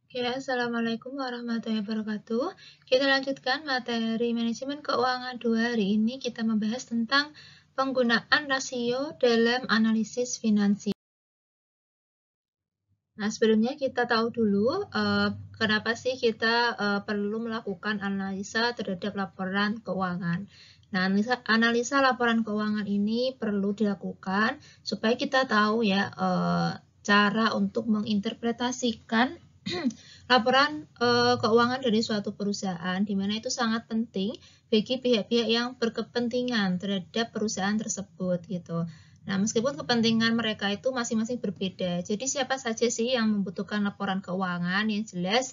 Oke, Assalamualaikum warahmatullahi wabarakatuh. Kita lanjutkan materi manajemen keuangan 2. Hari ini kita membahas tentang penggunaan rasio dalam analisis finansial. Nah, sebelumnya kita tahu dulu kenapa sih kita perlu melakukan analisa terhadap laporan keuangan. Nah, analisa laporan keuangan ini perlu dilakukan supaya kita tahu ya cara untuk menginterpretasikan laporan keuangan dari suatu perusahaan, di mana itu sangat penting bagi pihak-pihak yang berkepentingan terhadap perusahaan tersebut gitu. Nah, meskipun kepentingan mereka itu masing-masing berbeda, jadi siapa saja sih yang membutuhkan laporan keuangan yang jelas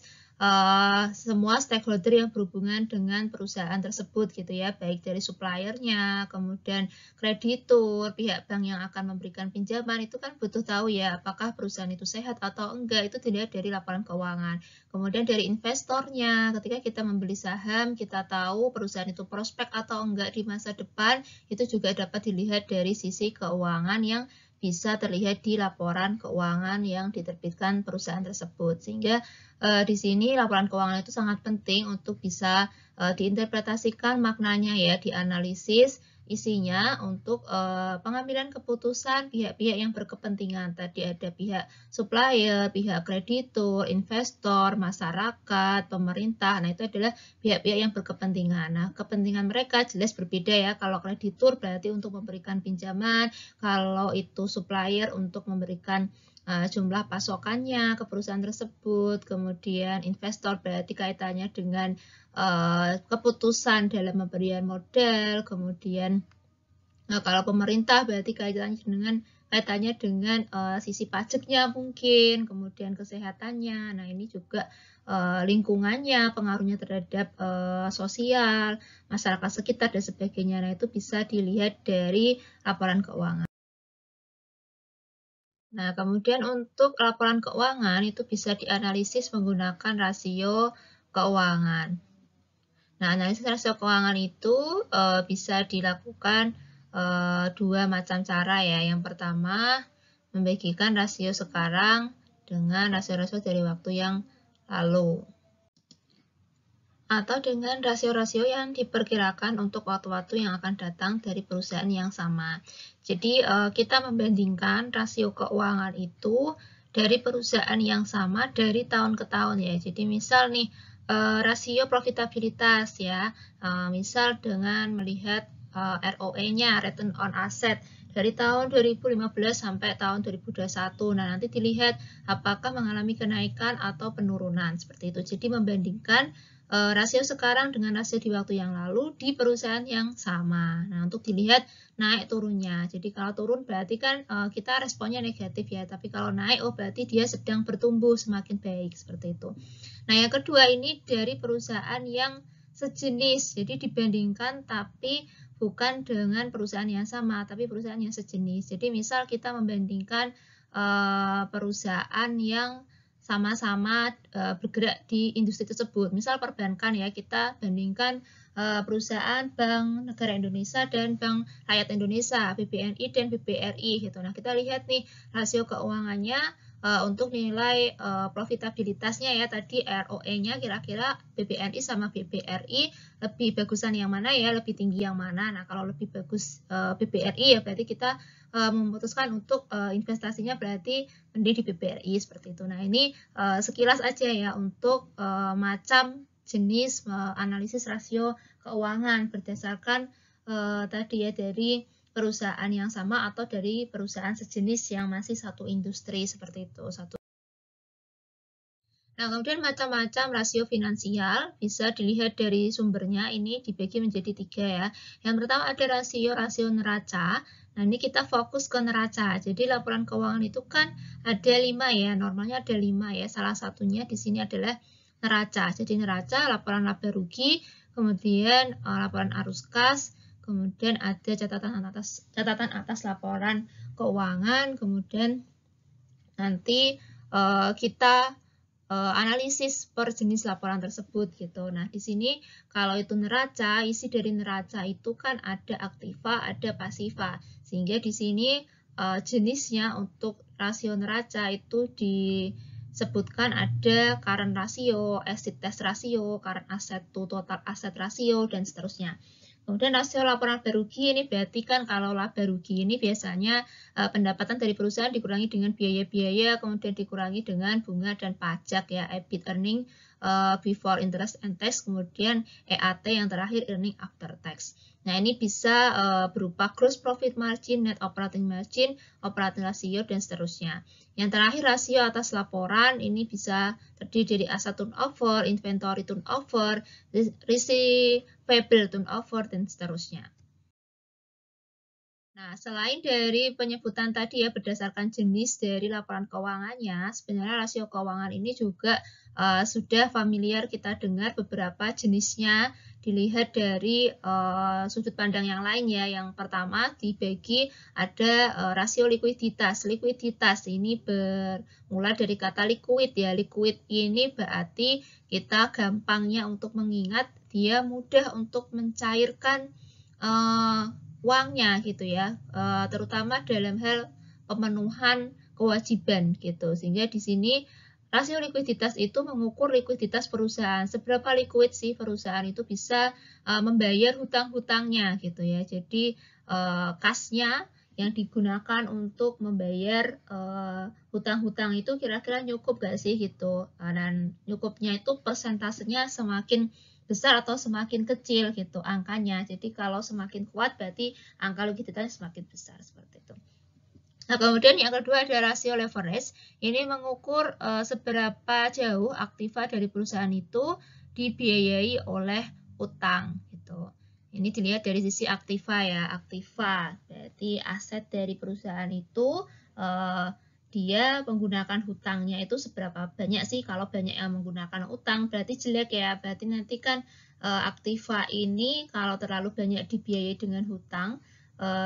semua stakeholder yang berhubungan dengan perusahaan tersebut gitu ya, baik dari suppliernya, kemudian kreditur, pihak bank yang akan memberikan pinjaman itu kan butuh tahu ya apakah perusahaan itu sehat atau enggak, itu dilihat dari laporan keuangan. Kemudian dari investornya, ketika kita membeli saham, kita tahu perusahaan itu prospek atau enggak di masa depan, itu juga dapat dilihat dari sisi keuangan yang bisa terlihat di laporan keuangan yang diterbitkan perusahaan tersebut. Sehingga di sini laporan keuangan itu sangat penting untuk bisa diinterpretasikan maknanya ya, dianalisis isinya untuk pengambilan keputusan pihak-pihak yang berkepentingan. Tadi ada pihak supplier, pihak kreditur, investor, masyarakat, pemerintah. Nah, itu adalah pihak-pihak yang berkepentingan. Nah, kepentingan mereka jelas berbeda ya. Kalau kreditur berarti untuk memberikan pinjaman, kalau itu supplier untuk memberikan jumlah pasokannya ke perusahaan tersebut, kemudian investor berarti kaitannya dengan keputusan dalam pemberian modal, kemudian kalau pemerintah berarti kaitannya dengan sisi pajaknya mungkin, kemudian kesehatannya. Nah, ini juga lingkungannya, pengaruhnya terhadap sosial, masyarakat sekitar dan sebagainya. Nah, itu bisa dilihat dari laporan keuangan. Nah, kemudian untuk laporan keuangan itu bisa dianalisis menggunakan rasio keuangan. Nah, analisis rasio keuangan itu bisa dilakukan dua macam cara ya. Yang pertama, membagikan rasio sekarang dengan rasio-rasio dari waktu yang lalu. Atau dengan rasio-rasio yang diperkirakan untuk waktu-waktu yang akan datang dari perusahaan yang sama. Jadi kita membandingkan rasio keuangan itu dari perusahaan yang sama dari tahun ke tahun ya. Jadi misal nih rasio profitabilitas ya, misal dengan melihat ROE-nya, Return on Asset, dari tahun 2015 sampai tahun 2021. Nah, nanti dilihat apakah mengalami kenaikan atau penurunan seperti itu. Jadi membandingkan rasio sekarang dengan rasio di waktu yang lalu di perusahaan yang sama. Nah, untuk dilihat naik turunnya. Jadi kalau turun berarti kan kita responnya negatif ya, tapi kalau naik oh berarti dia sedang bertumbuh semakin baik seperti itu. Nah, yang kedua ini dari perusahaan yang sejenis. Jadi dibandingkan tapi bukan dengan perusahaan yang sama, tapi perusahaan yang sejenis. Jadi misal kita membandingkan perusahaan yang sama-sama bergerak di industri tersebut. Misal perbankan ya, kita bandingkan perusahaan Bank Negara Indonesia dan Bank Rakyat Indonesia, BBNI dan BBRI gitu. Nah, kita lihat nih rasio keuangannya untuk nilai profitabilitasnya ya, tadi ROE-nya kira-kira BBNI sama BBRI lebih bagusan yang mana ya, lebih tinggi yang mana. Nah, kalau lebih bagus BBRI ya berarti kita memutuskan untuk investasinya berarti mending di BBRI seperti itu. Nah, ini sekilas aja ya untuk macam jenis analisis rasio keuangan berdasarkan tadi ya dari perusahaan yang sama atau dari perusahaan sejenis yang masih satu industri seperti itu. Nah, kemudian macam-macam rasio finansial bisa dilihat dari sumbernya, ini dibagi menjadi 3 ya. Yang pertama ada rasio neraca. Nah, ini kita fokus ke neraca. Jadi laporan keuangan itu kan ada 5 ya, normalnya ada 5 ya. Salah satunya di sini adalah neraca. Jadi neraca, laporan laba rugi, kemudian laporan arus kas, kemudian ada catatan atas laporan keuangan, kemudian nanti kita analisis per jenis laporan tersebut gitu. Nah, di sini kalau itu neraca, isi dari neraca itu kan ada aktiva, ada pasiva. Sehingga di sini jenisnya untuk rasio neraca itu disebutkan ada current ratio, exit test ratio, current asset to total asset ratio, dan seterusnya. Kemudian rasio laporan laba rugi ini berarti kan kalau laba rugi ini biasanya pendapatan dari perusahaan dikurangi dengan biaya-biaya, kemudian dikurangi dengan bunga dan pajak ya, EBIT earning before interest and tax, kemudian EAT yang terakhir earning after tax. Nah, ini bisa berupa gross profit margin, net operating margin, operating ratio, dan seterusnya. Yang terakhir rasio atas laporan ini bisa terdiri dari aset turnover, inventory turnover, receivable turnover, dan seterusnya. Nah, selain dari penyebutan tadi ya berdasarkan jenis dari laporan keuangannya, sebenarnya rasio keuangan ini juga sudah familiar kita dengar beberapa jenisnya dilihat dari sudut pandang yang lain ya. Yang pertama dibagi ada rasio likuiditas. Likuiditas ini bermula dari kata liquid ya. Liquid ini berarti kita gampangnya untuk mengingat dia mudah untuk mencairkan uangnya gitu ya, terutama dalam hal pemenuhan kewajiban gitu. Sehingga di sini rasio likuiditas itu mengukur likuiditas perusahaan. Seberapa liquid sih perusahaan itu bisa membayar hutang-hutangnya gitu ya. Jadi kasnya yang digunakan untuk membayar hutang-hutang itu kira-kira cukup gak sih gitu. Dan cukupnya itu persentasenya semakin besar atau semakin kecil gitu angkanya. Jadi kalau semakin kuat berarti angka likuiditasnya semakin besar seperti itu. Nah, kemudian yang kedua ada rasio leverage. Ini mengukur seberapa jauh aktiva dari perusahaan itu dibiayai oleh utang gitu. Ini dilihat dari sisi aktiva ya. Aktiva berarti aset dari perusahaan itu dia menggunakan hutangnya itu seberapa banyak sih. Kalau banyak yang menggunakan utang berarti jelek ya, berarti nanti kan aktiva ini kalau terlalu banyak dibiayai dengan hutang,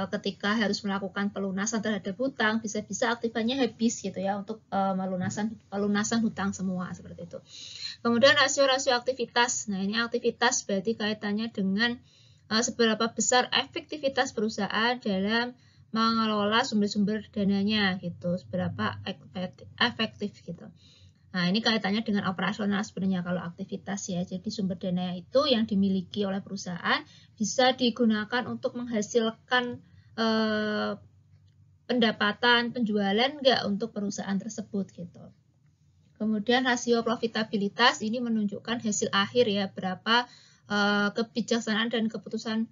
ketika harus melakukan pelunasan terhadap hutang bisa-bisa aktivanya habis gitu ya untuk pelunasan hutang semua seperti itu. Kemudian rasio-rasio aktivitas. Nah, ini aktivitas berarti kaitannya dengan seberapa besar efektivitas perusahaan dalam mengelola sumber-sumber dananya gitu, seberapa efektif gitu. Nah, ini kaitannya dengan operasional sebenarnya kalau aktivitas ya. Jadi sumber dana itu yang dimiliki oleh perusahaan bisa digunakan untuk menghasilkan pendapatan penjualan enggak untuk perusahaan tersebut gitu. Kemudian rasio profitabilitas ini menunjukkan hasil akhir ya, berapa kebijaksanaan dan keputusan.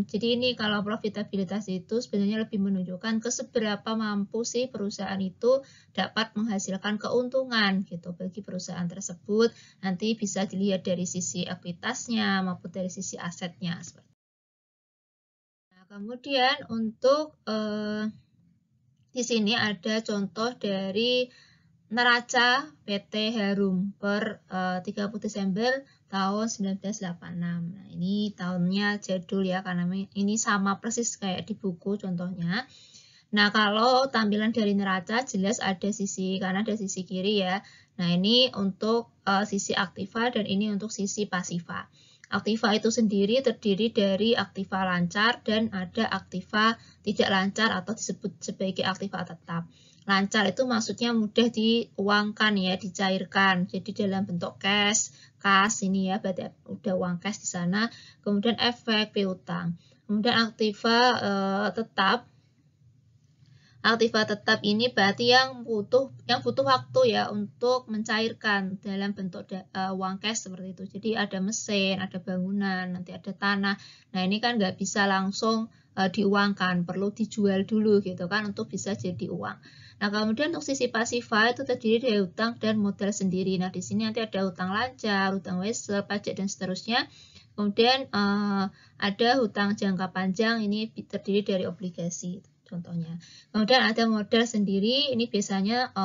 Jadi ini kalau profitabilitas itu sebenarnya lebih menunjukkan ke seberapa mampu sih perusahaan itu dapat menghasilkan keuntungan gitu bagi perusahaan tersebut. Nanti bisa dilihat dari sisi ekuitasnya maupun dari sisi asetnya. Nah, kemudian untuk di sini ada contoh dari neraca PT Harum per 30 Desember tahun 1986. Nah, ini tahunnya jadul ya, karena ini sama persis kayak di buku contohnya. Nah, kalau tampilan dari neraca jelas ada sisi kanan dan sisi kiri ya. Nah, ini untuk sisi aktiva dan ini untuk sisi pasiva. Aktiva itu sendiri terdiri dari aktiva lancar dan ada aktiva tidak lancar atau disebut sebagai aktiva tetap. Lancar itu maksudnya mudah diuangkan ya, dicairkan. Jadi dalam bentuk cash, kas ini ya, berarti udah uang cash di sana. Kemudian efek piutang. Kemudian aktiva tetap. Aktiva tetap ini berarti yang butuh waktu ya untuk mencairkan dalam bentuk uang cash seperti itu. Jadi ada mesin, ada bangunan, nanti ada tanah. Nah, ini kan nggak bisa langsung diuangkan, perlu dijual dulu gitu kan untuk bisa jadi uang. Nah, kemudian untuk sisi pasiva itu terdiri dari hutang dan modal sendiri. Nah, di sini nanti ada hutang lancar, hutang wesel, pajak, dan seterusnya. Kemudian ada hutang jangka panjang, ini terdiri dari obligasi contohnya. Kemudian ada modal sendiri, ini biasanya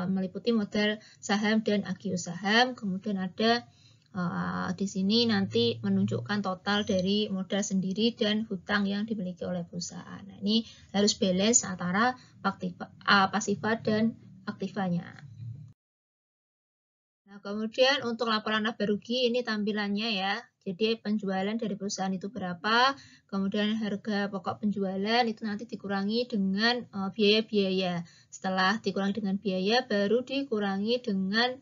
meliputi modal saham dan agio saham. Kemudian ada di sini nanti menunjukkan total dari modal sendiri dan hutang yang dimiliki oleh perusahaan. Nah, ini harus balance antara pasiva dan aktivanya. Nah, kemudian untuk laporan laba rugi ini tampilannya ya. Jadi penjualan dari perusahaan itu berapa, kemudian harga pokok penjualan itu nanti dikurangi dengan biaya-biaya. Setelah dikurangi dengan biaya, baru dikurangi dengan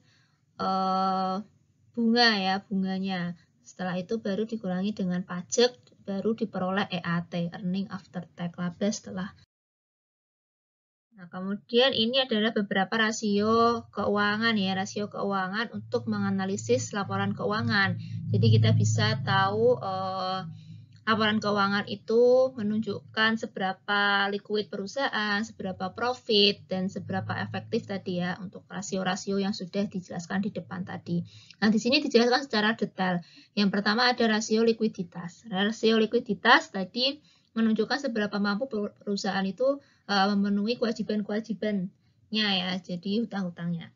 bunga ya, bunganya. Setelah itu baru dikurangi dengan pajak, baru diperoleh EAT, earning after tax, laba setelah. Nah, kemudian ini adalah beberapa rasio keuangan ya, rasio keuangan untuk menganalisis laporan keuangan. Jadi kita bisa tahu laporan keuangan itu menunjukkan seberapa liquid perusahaan, seberapa profit, dan seberapa efektif tadi ya untuk rasio-rasio yang sudah dijelaskan di depan tadi. Nah, di sini dijelaskan secara detail. Yang pertama ada rasio likuiditas. Rasio likuiditas tadi menunjukkan seberapa mampu perusahaan itu memenuhi kewajiban-kewajibannya ya, jadi hutang-hutangnya.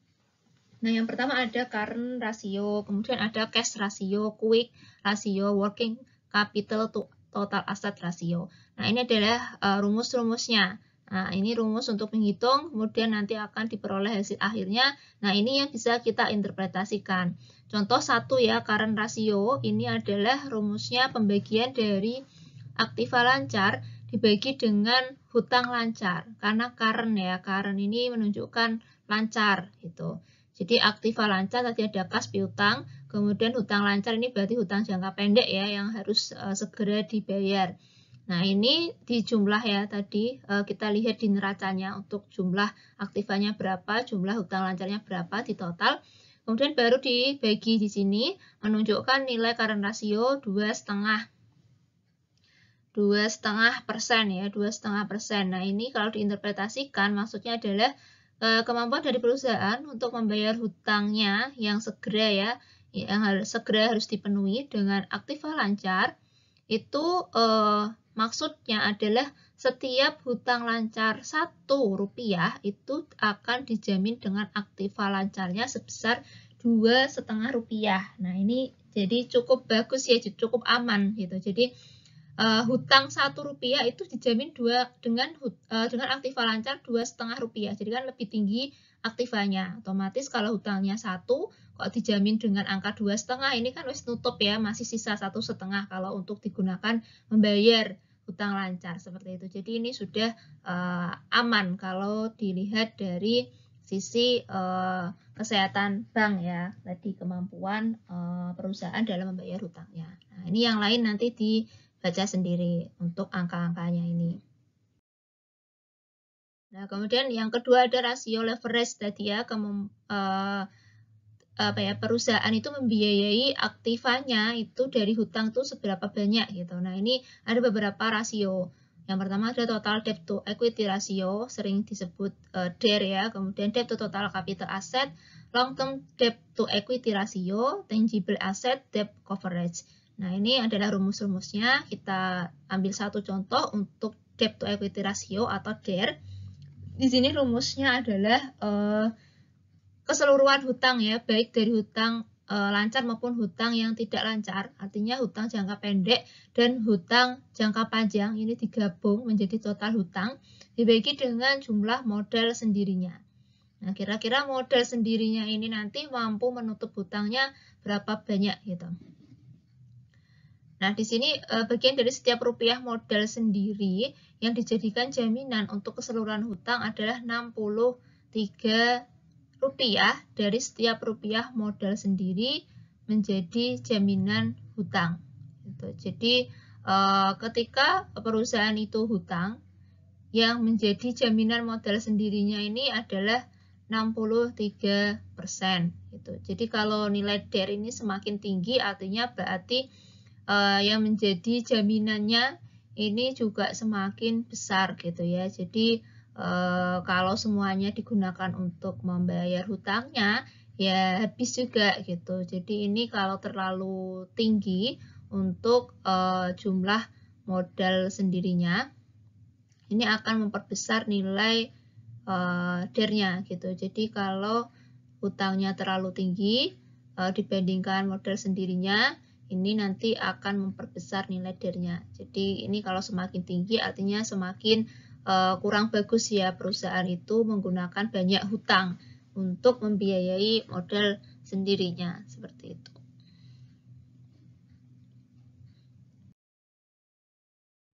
Nah, yang pertama ada current ratio, kemudian ada cash ratio, quick ratio, working capital to total asset ratio. Nah, ini adalah rumus-rumusnya. Nah, ini rumus untuk menghitung, kemudian nanti akan diperoleh hasil akhirnya. Nah, ini yang bisa kita interpretasikan. Contoh satu ya, current ratio, ini adalah rumusnya pembagian dari aktiva lancar dibagi dengan hutang lancar. Karena current ya, current ini menunjukkan lancar gitu. Jadi aktiva lancar tadi ada kas piutang, kemudian hutang lancar ini berarti hutang jangka pendek ya yang harus segera dibayar. Nah, ini di jumlah ya tadi kita lihat di neracanya untuk jumlah aktivanya berapa, jumlah hutang lancarnya berapa di total. Kemudian baru dibagi di sini menunjukkan nilai current ratio 2,5%. 2,5% ya, 2,5%. Nah, ini kalau diinterpretasikan maksudnya adalah kemampuan dari perusahaan untuk membayar hutangnya yang segera ya, yang segera harus dipenuhi dengan aktiva lancar. Itu maksudnya adalah setiap hutang lancar Rp1 itu akan dijamin dengan aktiva lancarnya sebesar Rp2,5. Nah, ini jadi cukup bagus ya, cukup aman gitu. Jadi hutang Rp1 itu dijamin dengan aktiva lancar Rp2,5. Jadi kan lebih tinggi aktivanya. Otomatis kalau hutangnya 1, kok dijamin dengan angka 2,5, ini kan wis nutup ya, masih sisa 1,5 kalau untuk digunakan membayar hutang lancar seperti itu. Jadi ini sudah aman kalau dilihat dari sisi kesehatan bank ya, tadi kemampuan perusahaan dalam membayar hutangnya. Nah, ini yang lain nanti dibaca sendiri untuk angka-angkanya ini. Nah, kemudian yang kedua ada rasio leverage tadi ya, perusahaan itu membiayai aktivanya itu dari hutang tuh seberapa banyak gitu. Nah, ini ada beberapa rasio. Yang pertama ada total debt to equity ratio, sering disebut DER ya. Kemudian debt to total capital asset, long term debt to equity ratio, tangible asset debt coverage. Nah, ini adalah rumus-rumusnya. Kita ambil satu contoh untuk debt to equity ratio atau DER. Di sini rumusnya adalah keseluruhan hutang ya, baik dari hutang lancar maupun hutang yang tidak lancar, artinya hutang jangka pendek dan hutang jangka panjang ini digabung menjadi total hutang dibagi dengan jumlah modal sendirinya. Nah, kira-kira modal sendirinya ini nanti mampu menutup hutangnya berapa banyak gitu. Nah, di sini bagian dari setiap rupiah modal sendiri yang dijadikan jaminan untuk keseluruhan hutang adalah Rp63 dari setiap rupiah modal sendiri menjadi jaminan hutang. Gitu. Jadi ketika perusahaan itu hutang, yang menjadi jaminan modal sendirinya ini adalah 63%. Gitu. Jadi kalau nilai DER ini semakin tinggi, artinya berarti yang menjadi jaminannya ini juga semakin besar gitu ya. Jadi kalau semuanya digunakan untuk membayar hutangnya ya habis juga gitu. Jadi ini kalau terlalu tinggi untuk jumlah modal sendirinya, ini akan memperbesar nilai DER-nya gitu. Jadi kalau hutangnya terlalu tinggi dibandingkan modal sendirinya, ini nanti akan memperbesar nilai DER-nya. Jadi ini kalau semakin tinggi artinya semakin kurang bagus ya perusahaan itu menggunakan banyak hutang untuk membiayai modal sendirinya seperti itu.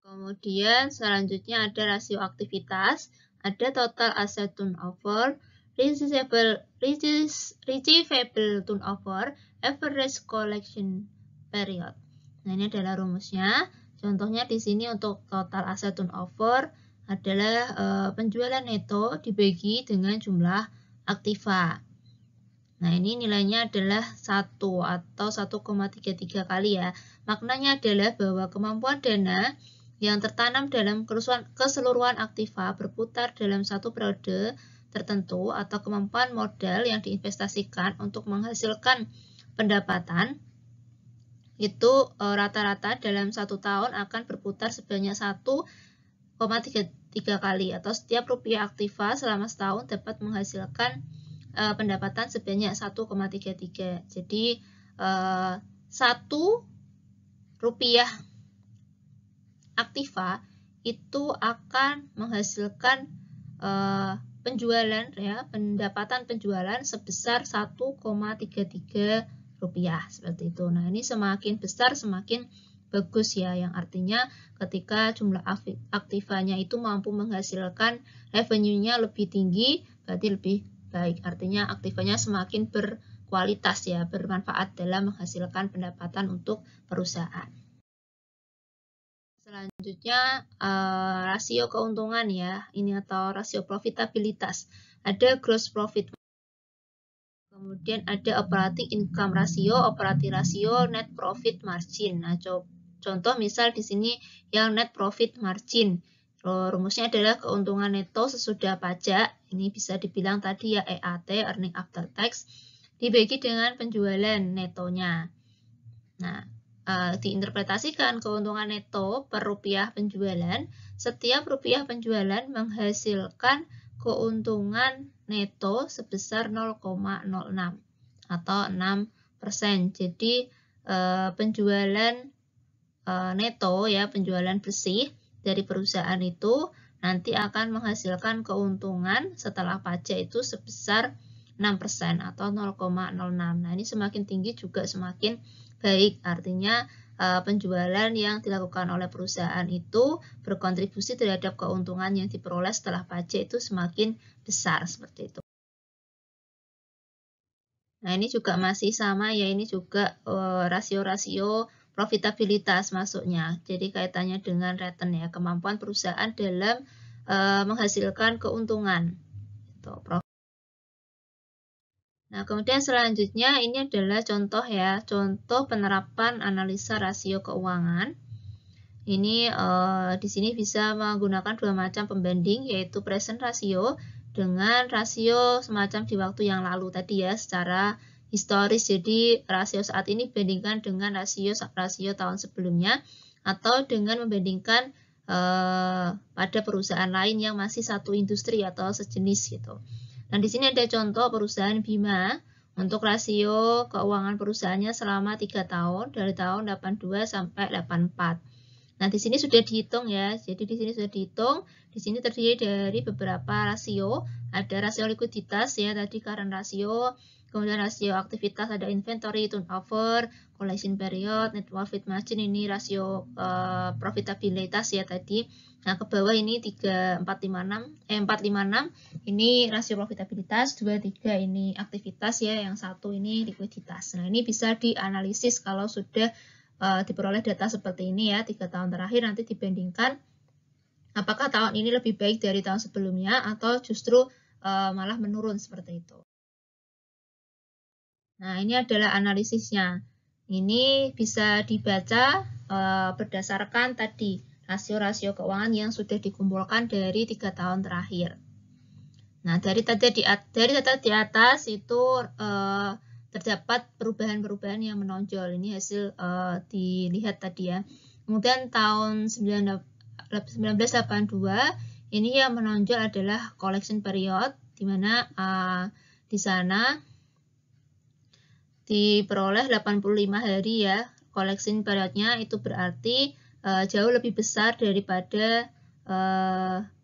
Kemudian selanjutnya ada rasio aktivitas, ada total asset turnover, receivable turnover, average collection period. Nah, ini adalah rumusnya. Contohnya di sini untuk total asset turnover adalah penjualan neto dibagi dengan jumlah aktiva. Nah, ini nilainya adalah 1 atau 1,33 kali ya. Maknanya adalah bahwa kemampuan dana yang tertanam dalam keseluruhan aktiva berputar dalam satu periode tertentu atau kemampuan modal yang diinvestasikan untuk menghasilkan pendapatan itu rata-rata dalam 1 tahun akan berputar sebanyak 1,33 kali atau setiap rupiah aktiva selama setahun dapat menghasilkan pendapatan sebanyak 1,33. Jadi 1 rupiah aktiva itu akan menghasilkan penjualan ya, pendapatan penjualan sebesar 1,33 rupiah seperti itu. Nah, ini semakin besar semakin bagus ya, yang artinya ketika jumlah aktivanya itu mampu menghasilkan revenue-nya lebih tinggi, berarti lebih baik. Artinya aktivanya semakin berkualitas ya, bermanfaat dalam menghasilkan pendapatan untuk perusahaan. Selanjutnya rasio keuntungan ya, ini atau rasio profitabilitas. Ada gross profit. Kemudian ada operating income ratio, operating ratio, net profit margin. Nah, contoh misal di sini yang net profit margin. Rumusnya adalah keuntungan neto sesudah pajak. Ini bisa dibilang tadi ya EAT, earning after tax, dibagi dengan penjualan netonya. Nah, diinterpretasikan keuntungan neto per rupiah penjualan. Setiap rupiah penjualan menghasilkan keuntungan neto sebesar 0,06 atau 6%. Jadi penjualan neto ya, penjualan bersih dari perusahaan itu nanti akan menghasilkan keuntungan setelah pajak itu sebesar 6% atau 0,06. Nah, ini semakin tinggi juga semakin baik. Artinya penjualan yang dilakukan oleh perusahaan itu berkontribusi terhadap keuntungan yang diperoleh setelah pajak itu semakin besar seperti itu. Nah, ini juga masih sama ya, ini juga rasio-rasio profitabilitas masuknya. Jadi kaitannya dengan return ya, kemampuan perusahaan dalam menghasilkan keuntungan. Nah, kemudian selanjutnya ini adalah contoh ya, contoh penerapan analisa rasio keuangan. Ini di sini bisa menggunakan dua macam pembanding, yaitu present ratio dengan rasio semacam di waktu yang lalu tadi ya, secara historis. Jadi rasio saat ini dibandingkan dengan rasio tahun sebelumnya, atau dengan membandingkan pada perusahaan lain yang masih satu industri atau sejenis gitu. Nah, di sini ada contoh perusahaan Bima untuk rasio keuangan perusahaannya selama 3 tahun, dari tahun 82 sampai 84. Nah, di sini sudah dihitung ya. Jadi di sini sudah dihitung. Di sini terdiri dari beberapa rasio. Ada rasio likuiditas ya, tadi current rasio. Kemudian rasio aktivitas ada inventory, turnover, collection period, net profit margin, ini rasio profitabilitas ya tadi. Nah, ke bawah ini 456 ini rasio profitabilitas, 23 ini aktivitas ya, yang satu ini likuiditas. Nah, ini bisa dianalisis kalau sudah diperoleh data seperti ini ya, 3 tahun terakhir, nanti dibandingkan apakah tahun ini lebih baik dari tahun sebelumnya atau justru malah menurun seperti itu. Nah, ini adalah analisisnya. Ini bisa dibaca berdasarkan tadi rasio-rasio keuangan yang sudah dikumpulkan dari 3 tahun terakhir. Nah, dari data di atas itu terdapat perubahan-perubahan yang menonjol. Ini hasil dilihat tadi ya. Kemudian tahun 1982 ini yang menonjol adalah collection period, di mana di sana diperoleh 85 hari ya. Collection periodnya itu berarti jauh lebih besar daripada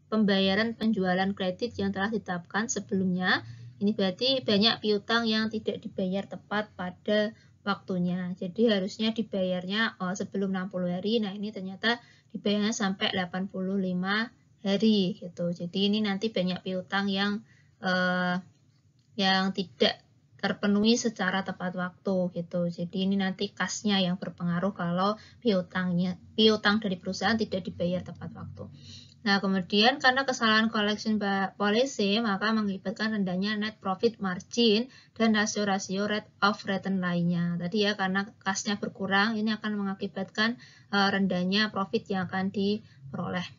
pembayaran penjualan kredit yang telah ditetapkan sebelumnya. Ini berarti banyak piutang yang tidak dibayar tepat pada waktunya. Jadi harusnya dibayarnya sebelum 60 hari. Nah, ini ternyata dibayarnya sampai 85 hari gitu. Jadi ini nanti banyak piutang yang tidak terpenuhi secara tepat waktu gitu. Jadi ini nanti kasnya yang berpengaruh kalau piutang dari perusahaan tidak dibayar tepat waktu. Nah, kemudian karena kesalahan collection policy, maka mengakibatkan rendahnya net profit margin dan rasio-rasio rate of return lainnya. Tadi ya, karena kasnya berkurang, ini akan mengakibatkan rendahnya profit yang akan diperoleh.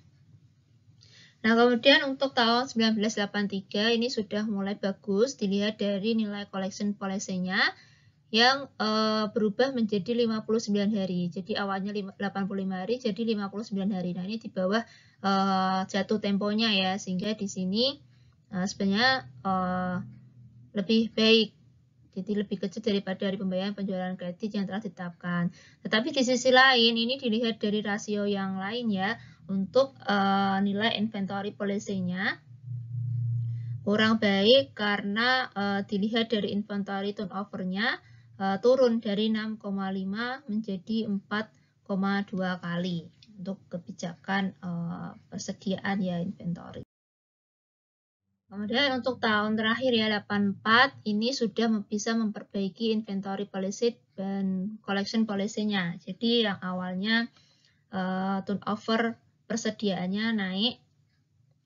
Nah, kemudian untuk tahun 1983 ini sudah mulai bagus dilihat dari nilai collection policy-nya yang berubah menjadi 59 hari. Jadi awalnya 85 hari jadi 59 hari. Nah, ini di bawah jatuh temponya ya, sehingga di sini sebenarnya lebih baik. Jadi lebih kecil daripada hari pembayaran penjualan kredit yang telah ditetapkan. Tetapi di sisi lain ini dilihat dari rasio yang lain ya, untuk nilai inventory policy-nya kurang baik karena dilihat dari inventory turnover-nya turun dari 6,5 menjadi 4,2 kali untuk kebijakan persediaan ya inventory. Kemudian untuk tahun terakhir ya 84 ini sudah bisa memperbaiki inventory policy dan collection policy-nya. Jadi yang awalnya turnover persediaannya naik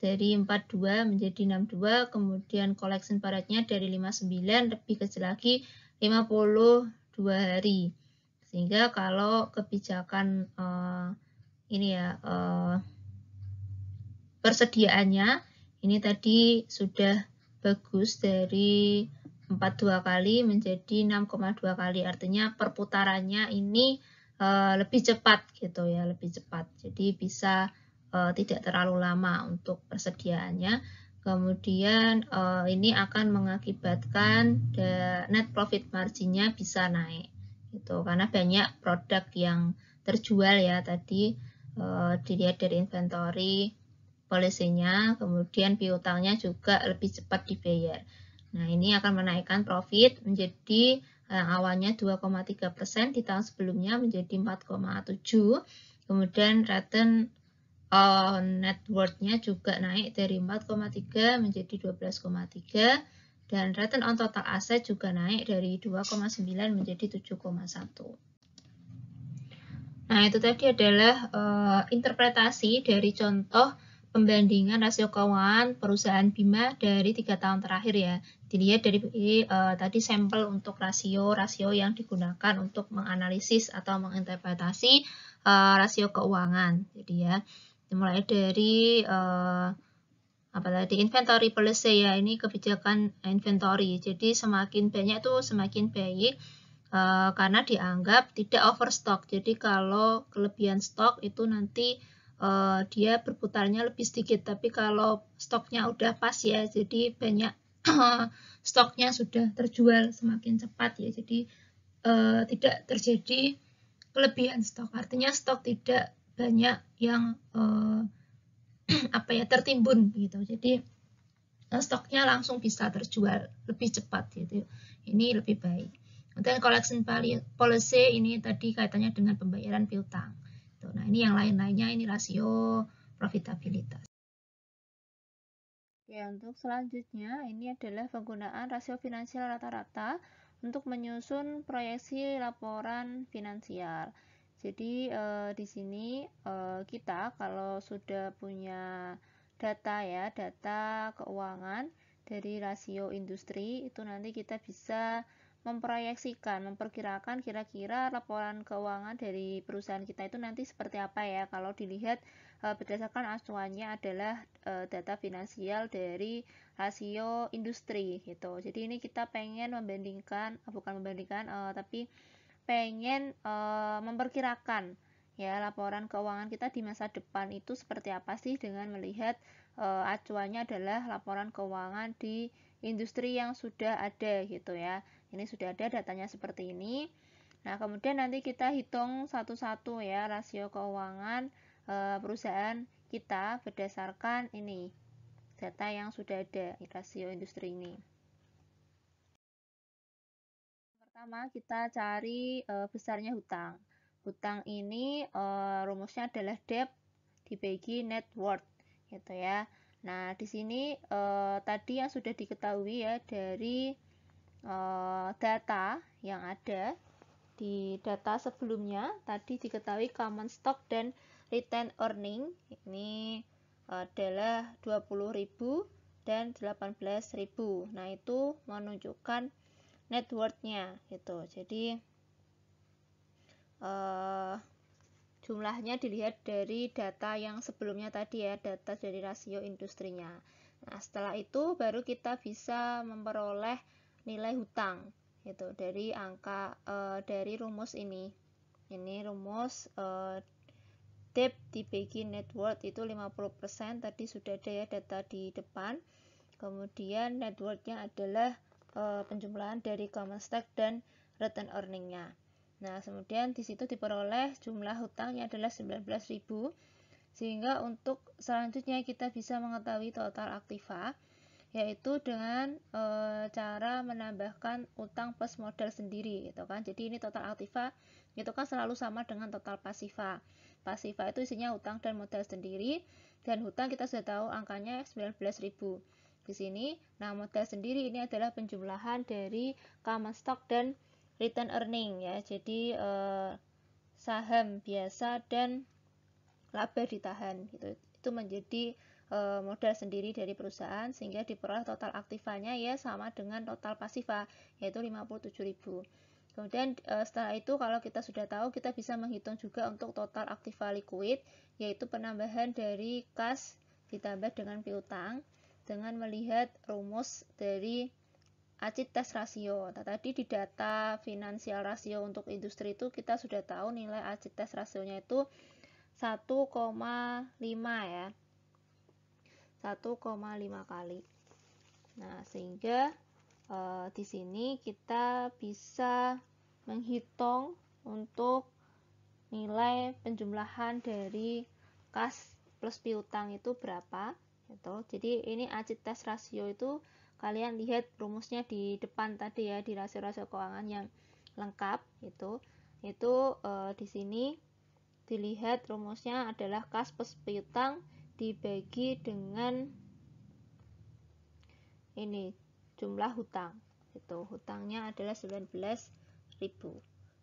dari 42 menjadi 62, kemudian collection paretnya dari 59 lebih kecil lagi 52 hari. Sehingga kalau kebijakan ini ya persediaannya ini tadi sudah bagus dari 42 kali menjadi 6,2 kali, artinya perputarannya ini lebih cepat gitu ya, lebih cepat. Jadi bisa tidak terlalu lama untuk persediaannya. Kemudian ini akan mengakibatkan net profit margin-nya bisa naik gitu, karena banyak produk yang terjual ya tadi dilihat dari inventory polisinya, kemudian piutangnya juga lebih cepat dibayar. Nah, ini akan menaikkan profit menjadi awalnya 2,3% di tahun sebelumnya menjadi 4,7%. Kemudian return on net worth-nya juga naik dari 4,3 menjadi 12,3 dan return on total asset juga naik dari 2,9 menjadi 7,1. Nah, itu tadi adalah interpretasi dari contoh pembandingan rasio keuangan perusahaan Bima dari 3 tahun terakhir ya. Dilihat dari tadi sampel untuk rasio yang digunakan untuk menganalisis atau menginterpretasi rasio keuangan. Jadi ya, mulai dari inventory policy ya, ini kebijakan inventory. Jadi semakin banyak tuh semakin baik. Karena dianggap tidak overstock. Jadi kalau kelebihan stok itu nanti dia berputarnya lebih sedikit. Tapi kalau stoknya udah pas ya, jadi banyak stoknya sudah terjual semakin cepat ya. Jadi tidak terjadi kelebihan stok. Artinya stok tidak banyak yang tertimbun gitu. Jadi stoknya langsung bisa terjual lebih cepat gitu. Ini lebih baik. Dan collection policy ini tadi kaitannya dengan pembayaran piutang. Nah, ini yang lain-lainnya ini rasio profitabilitas. Ya, untuk selanjutnya ini adalah penggunaan rasio finansial rata-rata untuk menyusun proyeksi laporan finansial. Jadi di sini kita kalau sudah punya data ya, data keuangan dari rasio industri itu nanti kita bisa memperkirakan kira-kira laporan keuangan dari perusahaan kita itu nanti seperti apa ya. Kalau dilihat berdasarkan acuannya adalah data finansial dari rasio industri gitu. Jadi ini kita pengen tapi pengen memperkirakan ya laporan keuangan kita di masa depan itu seperti apa sih dengan melihat acuannya adalah laporan keuangan di industri yang sudah ada gitu ya. Ini sudah ada datanya seperti ini. Nah, kemudian nanti kita hitung satu-satu ya rasio keuangan perusahaan kita berdasarkan ini data yang sudah ada rasio industri ini. Pertama kita cari besarnya hutang. Hutang ini rumusnya adalah debt dibagi net worth gitu ya. Nah, di sini tadi yang sudah diketahui ya dari data yang ada di data sebelumnya tadi diketahui common stock dan retained earning ini adalah 20.000 dan 18.000. Nah, itu menunjukkan net worth-nya gitu. Jadi jumlahnya dilihat dari data yang sebelumnya tadi ya, data dari rasio industrinya. Nah, setelah itu baru kita bisa memperoleh nilai hutang gitu dari angka dari rumus ini. Ini rumus debt dibagi net worth itu 50%, tadi sudah ada ya data di depan. Kemudian net worth-nya adalah penjumlahan dari common stock dan retained earning-nya. Nah, kemudian di situ diperoleh jumlah hutangnya adalah 19.000, sehingga untuk selanjutnya kita bisa mengetahui total aktiva, yaitu dengan cara menambahkan utang plus modal sendiri, gitu kan. Jadi ini total aktiva itu kan selalu sama dengan total pasiva. Pasiva itu isinya utang dan modal sendiri, dan hutang kita sudah tahu angkanya 19.000 di sini. Nah, modal sendiri ini adalah penjumlahan dari common stock dan return earning ya. Jadi saham biasa dan laba ditahan gitu. Itu menjadi modal sendiri dari perusahaan, sehingga diperoleh total aktivanya ya sama dengan total pasiva yaitu 57.000. Kemudian setelah itu kalau kita sudah tahu, kita bisa menghitung juga untuk total aktiva liquid, yaitu penambahan dari kas ditambah dengan piutang dengan melihat rumus dari acid test rasio. Nah, tadi di data finansial rasio untuk industri itu kita sudah tahu nilai acid test rasionya itu 1,5 ya. 1,5 kali. Nah, sehingga di sini kita bisa menghitung untuk nilai penjumlahan dari kas plus piutang itu berapa gitu. Jadi ini acid test rasio itu kalian lihat rumusnya di depan tadi ya, di rasio-rasio keuangan yang lengkap itu di sini dilihat rumusnya adalah kas plus piutang dibagi dengan ini jumlah hutang itu, hutangnya adalah 19.000.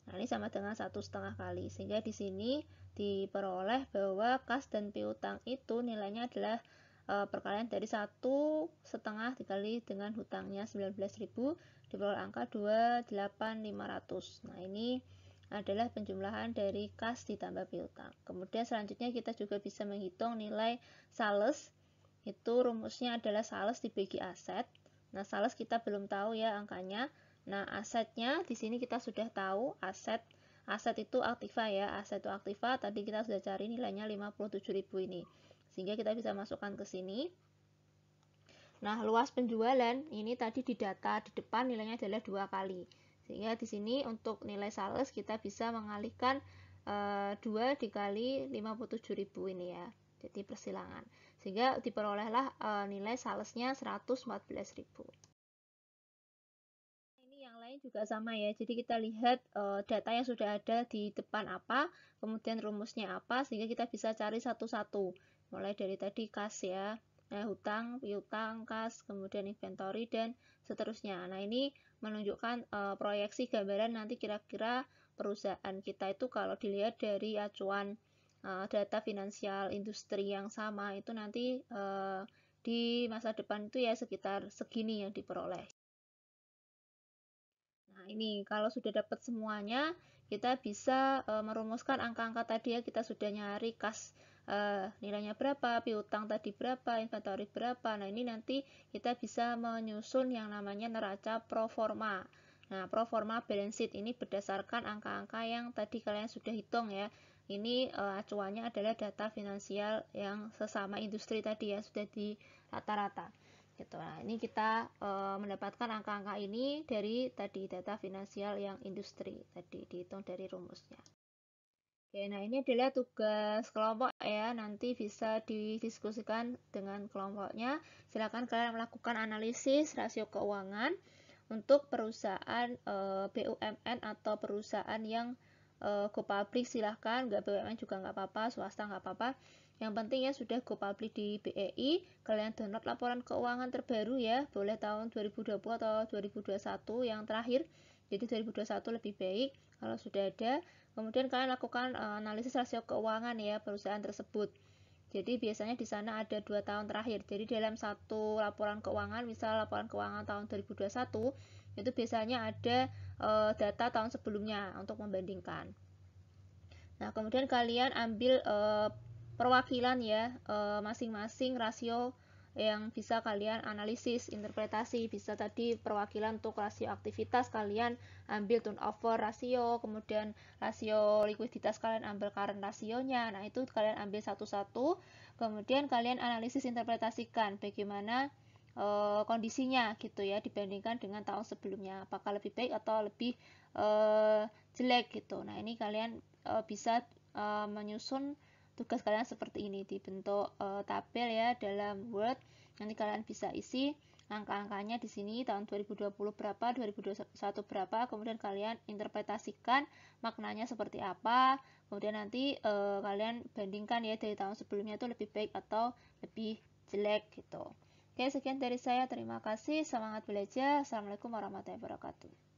Nah, ini sama dengan 1,5 kali, sehingga di sini diperoleh bahwa kas dan piutang itu nilainya adalah perkalian dari 1,5 dikali dengan hutangnya 19.000 diperoleh angka 28.500. Nah, ini adalah penjumlahan dari kas ditambah piutang. Kemudian selanjutnya kita juga bisa menghitung nilai sales. Itu rumusnya adalah sales dibagi aset. Nah, sales kita belum tahu ya angkanya. Nah, asetnya di sini kita sudah tahu, aset itu aktiva ya. Aset itu aktiva, tadi kita sudah cari nilainya 57.000 ini. Sehingga kita bisa masukkan ke sini. Nah, luas penjualan ini tadi di data di depan nilainya adalah 2 kali. Sehingga di sini untuk nilai sales kita bisa mengalihkan 2 dikali 57.000 ini ya. Jadi persilangan. Sehingga diperolehlah nilai salesnya 114.000. Ini yang lain juga sama ya. Jadi kita lihat data yang sudah ada di depan apa, kemudian rumusnya apa, sehingga kita bisa cari satu-satu. Mulai dari tadi kas ya, hutang, piutang, kas, kemudian inventory dan seterusnya. Nah, ini menunjukkan proyeksi gambaran nanti kira-kira perusahaan kita itu kalau dilihat dari acuan data finansial industri yang sama itu nanti di masa depan itu ya sekitar segini yang diperoleh. Nah, ini kalau sudah dapat semuanya, kita bisa merumuskan angka-angka tadi ya. Kita sudah nyari kas nilainya berapa, piutang tadi berapa, inventory berapa. Nah, ini nanti kita bisa menyusun yang namanya neraca pro forma. Nah, pro forma balance sheet ini berdasarkan angka-angka yang tadi kalian sudah hitung ya. Ini acuannya adalah data finansial yang sesama industri tadi ya, sudah di rata-rata. Gitu. Nah, ini kita mendapatkan angka-angka ini dari tadi data finansial yang industri tadi dihitung dari rumusnya. Oke, nah ini adalah tugas kelompok ya, nanti bisa didiskusikan dengan kelompoknya. Silakan kalian melakukan analisis rasio keuangan untuk perusahaan BUMN atau perusahaan yang go public, silahkan, nggak BUMN juga nggak apa-apa, swasta nggak apa-apa. Yang penting ya sudah go public di BEI, kalian download laporan keuangan terbaru ya, boleh tahun 2020 atau 2021 yang terakhir. Jadi 2021 lebih baik kalau sudah ada. Kemudian kalian lakukan analisis rasio keuangan ya perusahaan tersebut. Jadi biasanya di sana ada 2 tahun terakhir. Jadi dalam satu laporan keuangan, misal laporan keuangan tahun 2021, itu biasanya ada data tahun sebelumnya untuk membandingkan. Nah, kemudian kalian ambil perwakilan ya, masing-masing rasio yang bisa kalian analisis, interpretasi. Bisa tadi perwakilan untuk rasio aktivitas, kalian ambil turnover rasio, kemudian rasio likuiditas kalian ambil current rasionya. Nah, itu kalian ambil satu-satu, kemudian kalian analisis, interpretasikan bagaimana kondisinya gitu ya, dibandingkan dengan tahun sebelumnya. Apakah lebih baik atau lebih jelek gitu. Nah, ini kalian bisa menyusun tugas kalian seperti ini, dibentuk tabel ya dalam Word. Nanti kalian bisa isi angka-angkanya di sini, tahun 2020 berapa, 2021 berapa, kemudian kalian interpretasikan maknanya seperti apa, kemudian nanti kalian bandingkan ya dari tahun sebelumnya itu lebih baik atau lebih jelek gitu. Oke, sekian dari saya, terima kasih, semangat belajar. Assalamualaikum warahmatullahi wabarakatuh.